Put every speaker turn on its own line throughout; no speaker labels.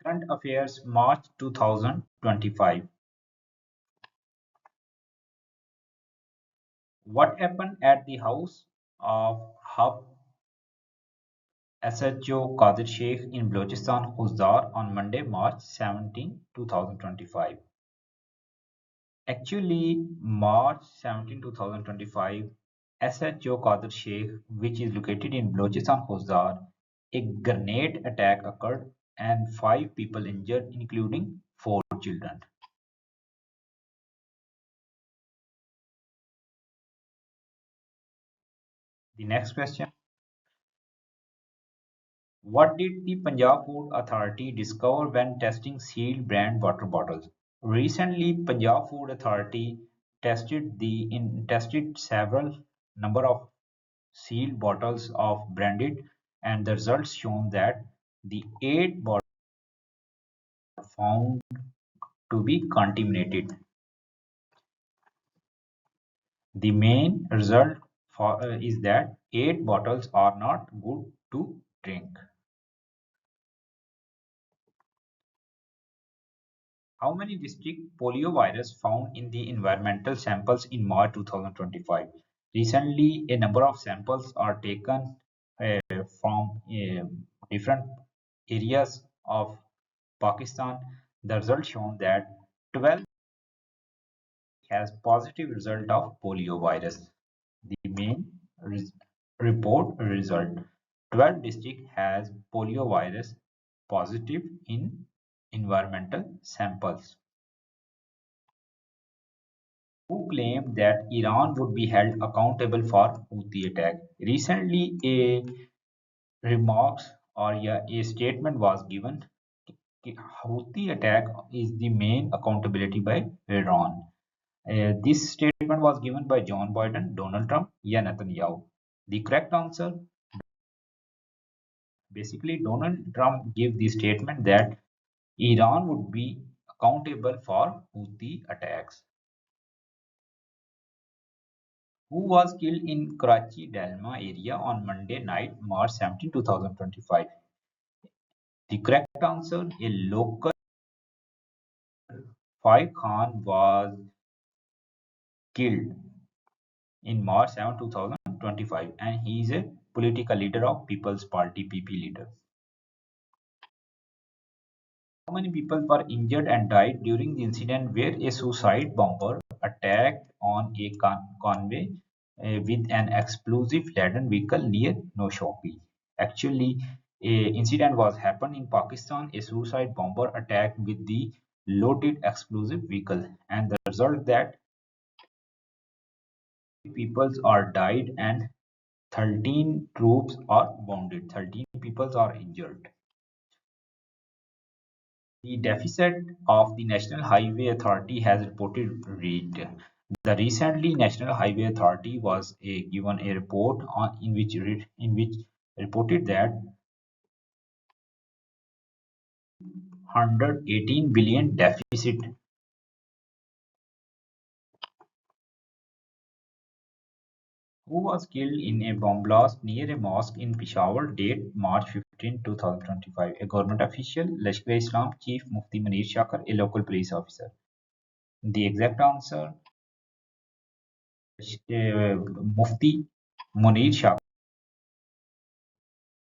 Current Affairs, March 2025. What happened at the house of Hub SHO Qadir Sheikh in Balochistan, Huzdar on Monday, March 17, 2025? Actually, March 17, 2025, SHO Qadir Sheikh, which is located in Balochistan, Huzdar, a grenade attack occurred and 5 people injured, including 4 children. The next question. What did the Punjab Food Authority discover when testing sealed brand water bottles? Recently, Punjab Food Authority tested several number of sealed bottles of branded, and the results shown that the 8 bottles found to be contaminated. The main result is that 8 bottles are not good to drink. How many distinct poliovirus found in the environmental samples in March 2025? Recently, a number of samples are taken from different areas of Pakistan. The result shown that 12 has positive result of poliovirus. The main report result: 12 district has poliovirus positive in environmental samples. Who claimed that Iran would be held accountable for Houthi attack? Recently, a remarks or a statement was given. Houthi attack is the main accountability by Iran. This statement was given by John Biden, Donald Trump, या Netanyahu. The correct answer, basically, Donald Trump gave the statement that Iran would be accountable for Houthi attacks. Who was killed in Karachi Dalma area on Monday night, March 17, 2025? The correct answer, a local Faiq Khan was killed in March 7, 2025, and he is a political leader of People's Party PP leader. How many people were injured and died during the incident where a suicide bomber attacked on a convoy with an explosive-laden vehicle near Noshopi? Actually, a incident was happened in Pakistan. A suicide bomber attacked with the loaded explosive vehicle, and the result that people are died and 13 troops are wounded. 13 people are injured. The deficit of the National Highway Authority has reported reached. The recently National Highway Authority was given a report in which reported that 118 billion deficit. Who was killed in a bomb blast near a mosque in Peshawar, date March 15, 2025? A government official, Lashkar-e-Islam Chief Mufti Munir Shakar, a local police officer. The exact answer, Mufti Munir Shakar,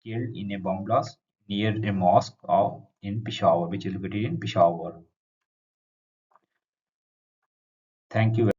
killed in a bomb blast near a mosque in Peshawar, which is located in Peshawar. Thank you.